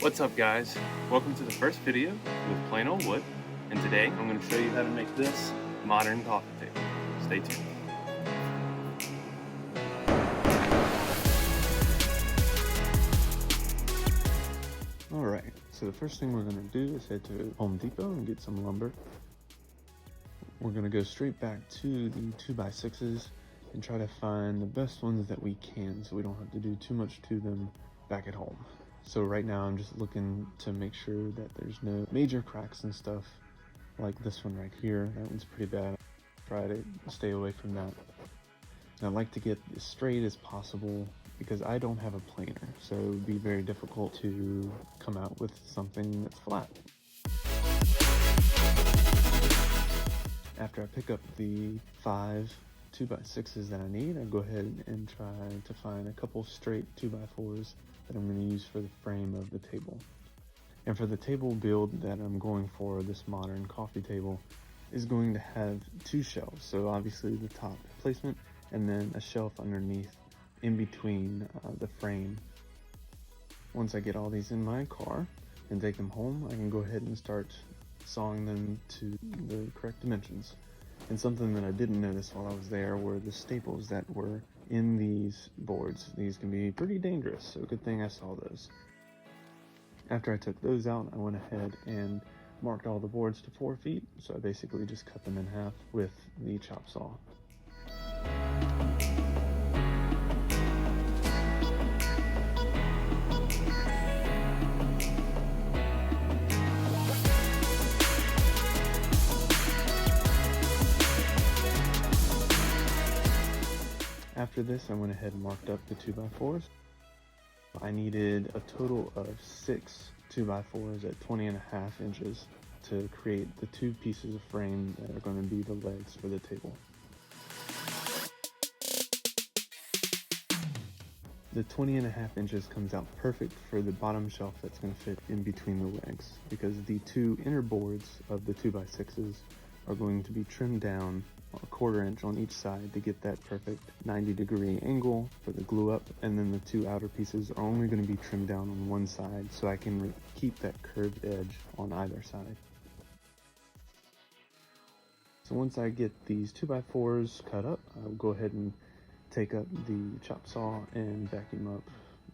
What's up guys? Welcome to the first video with plain old wood, and today I'm going to show you how to make this modern coffee table. Stay tuned. Alright, so the first thing we're going to do is head to Home Depot and get some lumber. We're going to go straight back to the 2x6s and try to find the best ones that we can so we don't have to do too much to them back at home. So right now I'm just looking to make sure that there's no major cracks and stuff like this one right here. That one's pretty bad. Try to stay away from that. And I like to get as straight as possible because I don't have a planer, so it would be very difficult to come out with something that's flat. After I pick up the 5 2x6s that I need, I go ahead and try to find a couple straight 2x4s that I'm going to use for the frame of the table. And for the table build that I'm going for, this modern coffee table is going to have 2 shelves. So obviously the top placement and then a shelf underneath in between the frame. Once I get all these in my car and take them home, I can go ahead and start sawing them to the correct dimensions. And something that I didn't notice while I was there were the staples that were in these boards. These can be pretty dangerous, so good thing I saw those. After I took those out, I went ahead and marked all the boards to 4 feet, so I basically just cut them in half with the chop saw. After this, I went ahead and marked up the 2x4s. I needed a total of 6 2x4s at 20.5 inches to create the 2 pieces of frame that are going to be the legs for the table. The 20.5 inches comes out perfect for the bottom shelf that's going to fit in between the legs, because the 2 inner boards of the 2x6s are going to be trimmed down a 1/4 inch on each side to get that perfect 90-degree angle for the glue up, and then the 2 outer pieces are only going to be trimmed down on one side so I can keep that curved edge on either side. So once I get these 2x4s cut up, I'll go ahead and take up the chop saw and vacuum up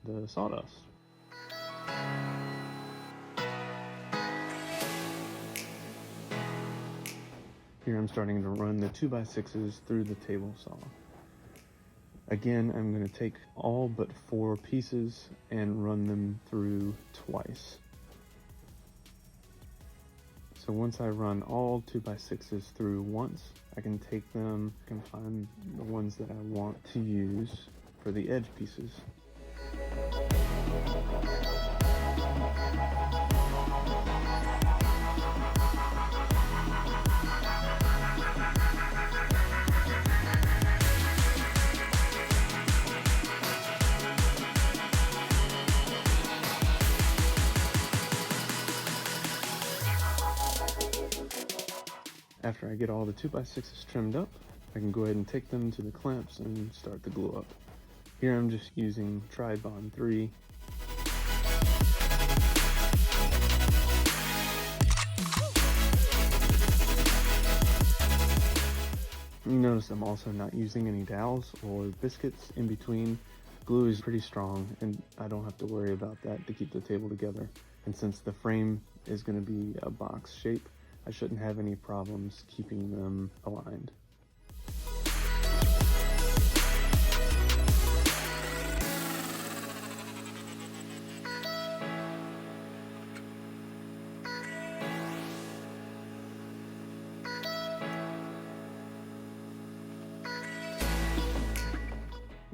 the sawdust. Here I'm starting to run the 2x6s through the table saw. Again, I'm going to take all but 4 pieces and run them through twice. So once I run all 2x6s through once, I can take them and find the ones that I want to use for the edge pieces. After I get all the 2x6s trimmed up, I can go ahead and take them to the clamps and start the glue up. Here I'm just using Tri-Bond 3. You notice I'm also not using any dowels or biscuits in between. Glue is pretty strong and I don't have to worry about that to keep the table together. And since the frame is going to be a box shape, I shouldn't have any problems keeping them aligned.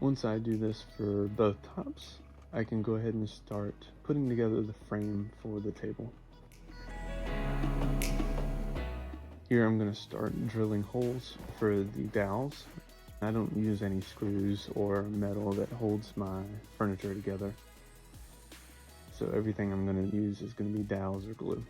Once I do this for both tops, I can go ahead and start putting together the frame for the table. Here I'm going to start drilling holes for the dowels. I don't use any screws or metal that holds my furniture together. So everything I'm going to use is going to be dowels or glue.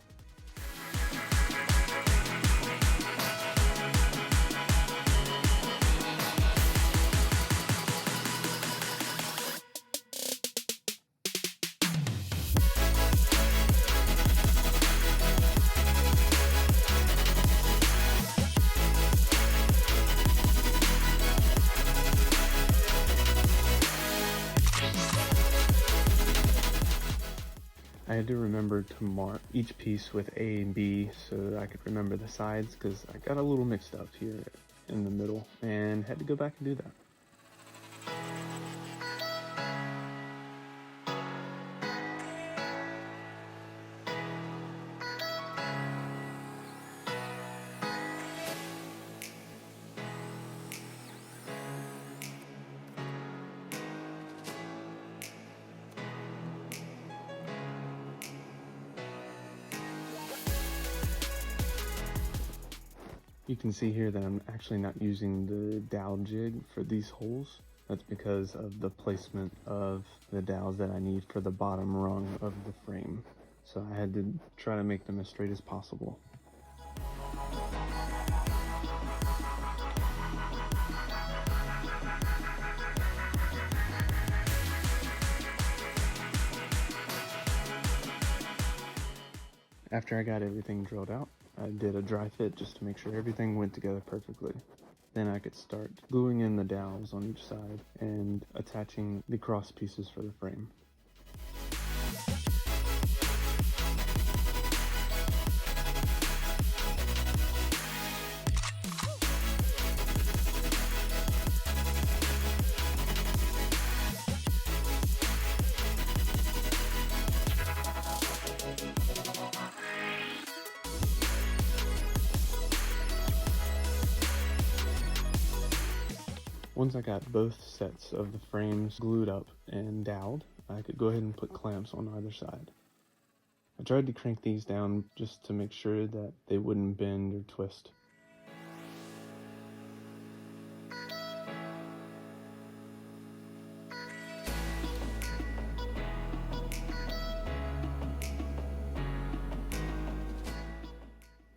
I had to remember to mark each piece with A and B so that I could remember the sides, because I got a little mixed up here in the middle and had to go back and do that. You can see here that I'm actually not using the dowel jig for these holes. That's because of the placement of the dowels that I need for the bottom rung of the frame. So I had to try to make them as straight as possible. After I got everything drilled out, I did a dry fit just to make sure everything went together perfectly. Then I could start gluing in the dowels on each side and attaching the cross pieces for the frame. Once I got both sets of the frames glued up and doweled, I could go ahead and put clamps on either side. I tried to crank these down just to make sure that they wouldn't bend or twist.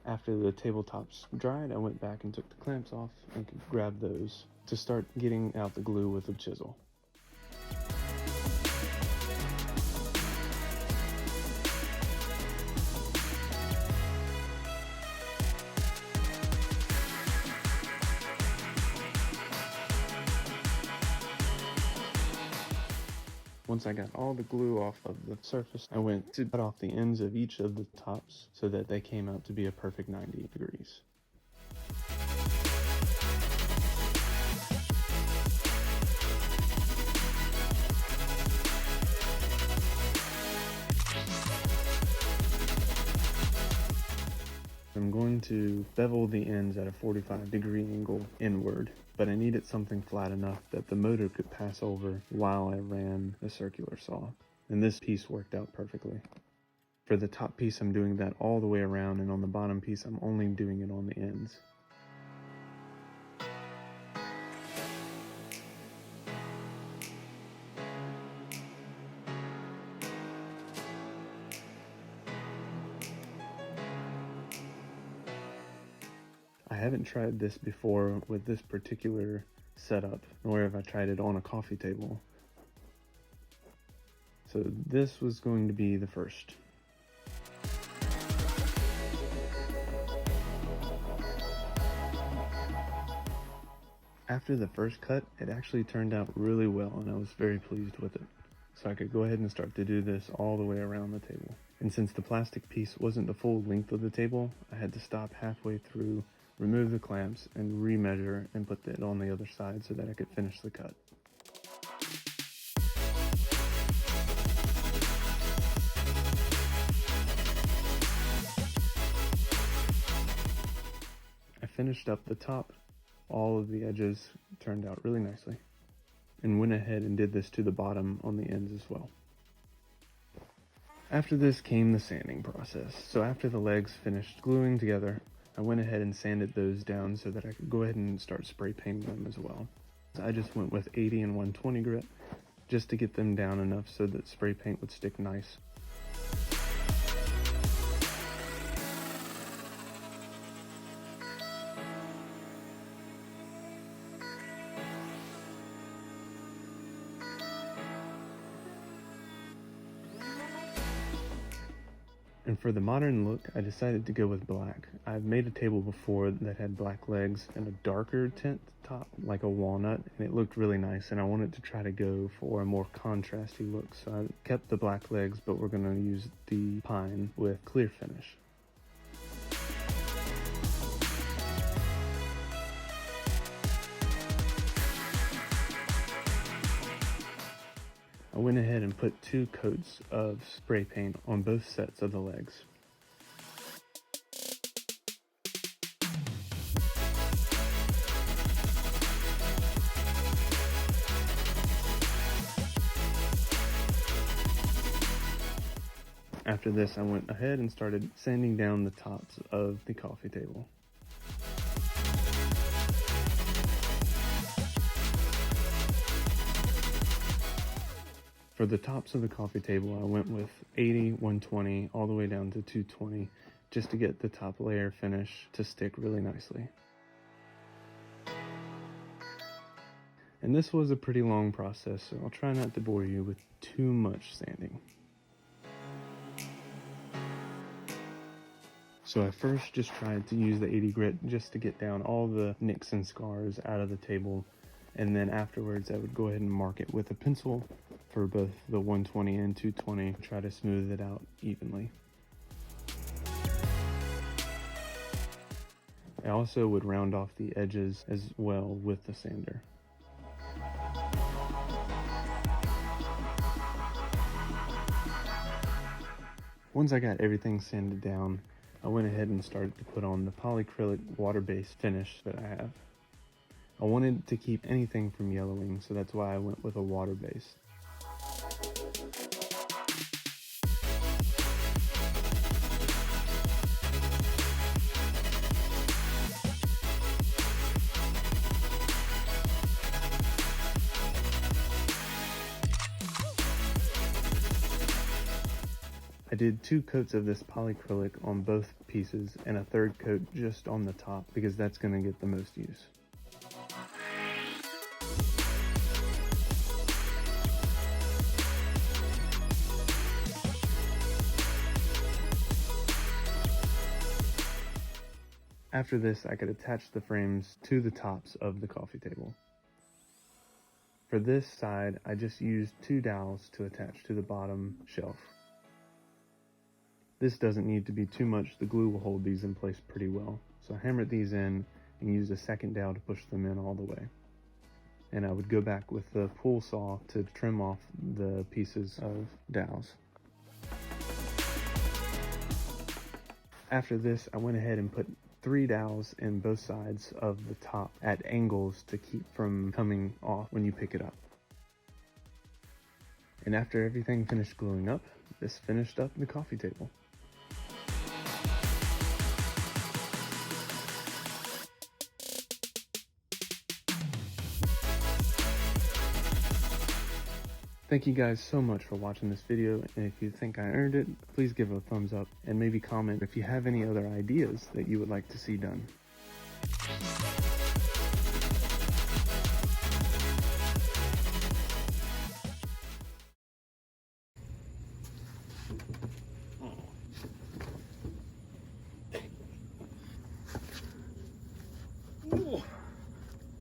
After the tabletops dried, I went back and took the clamps off and could grab those to start getting out the glue with a chisel. Once I got all the glue off of the surface, I went to cut off the ends of each of the tops so that they came out to be a perfect 90 degrees. I'm going to bevel the ends at a 45-degree angle inward, but I needed something flat enough that the motor could pass over while I ran the circular saw, and this piece worked out perfectly. For the top piece, I'm doing that all the way around, and on the bottom piece, I'm only doing it on the ends. I haven't tried this before with this particular setup, nor have I tried it on a coffee table. So this was going to be the first. After the first cut, it actually turned out really well, and I was very pleased with it. So I could go ahead and start to do this all the way around the table. And since the plastic piece wasn't the full length of the table, I had to stop halfway through, remove the clamps, and remeasure and put it on the other side so that I could finish the cut. I finished up the top. All of the edges turned out really nicely, and went ahead and did this to the bottom on the ends as well. After this came the sanding process. So after the legs finished gluing together, I went ahead and sanded those down so that I could go ahead and start spray painting them as well. I just went with 80 and 120 grit just to get them down enough so that spray paint would stick nice. And for the modern look, I decided to go with black. I've made a table before that had black legs and a darker tint top, like a walnut, and it looked really nice, and I wanted to try to go for a more contrasty look. So I kept the black legs, but we're gonna use the pine with clear finish. I went ahead and put 2 coats of spray paint on both sets of the legs. After this, I went ahead and started sanding down the tops of the coffee table. For the tops of the coffee table, I went with 80, 120, all the way down to 220, just to get the top layer finish to stick really nicely. And this was a pretty long process, so I'll try not to bore you with too much sanding. So I first just tried to use the 80 grit just to get down all the nicks and scars out of the table, and then afterwards I would go ahead and mark it with a pencil for both the 120 and 220, try to smooth it out evenly. I also would round off the edges as well with the sander. Once I got everything sanded down, I went ahead and started to put on the polycrylic water-based finish that I have. I wanted to keep anything from yellowing, so that's why I went with a water base. I did 2 coats of this polycrylic on both pieces and a 3rd coat just on the top because that's going to get the most use. After this, I could attach the frames to the tops of the coffee table. For this side, I just used 2 dowels to attach to the bottom shelf. This doesn't need to be too much, the glue will hold these in place pretty well. So I hammered these in and used a 2nd dowel to push them in all the way. And I would go back with the pull saw to trim off the pieces of dowels. After this, I went ahead and put 3 dowels in both sides of the top at angles to keep from coming off when you pick it up. And after everything finished gluing up, this finished up the coffee table. Thank you guys so much for watching this video, and if you think I earned it, please give it a thumbs up and maybe comment if you have any other ideas that you would like to see done.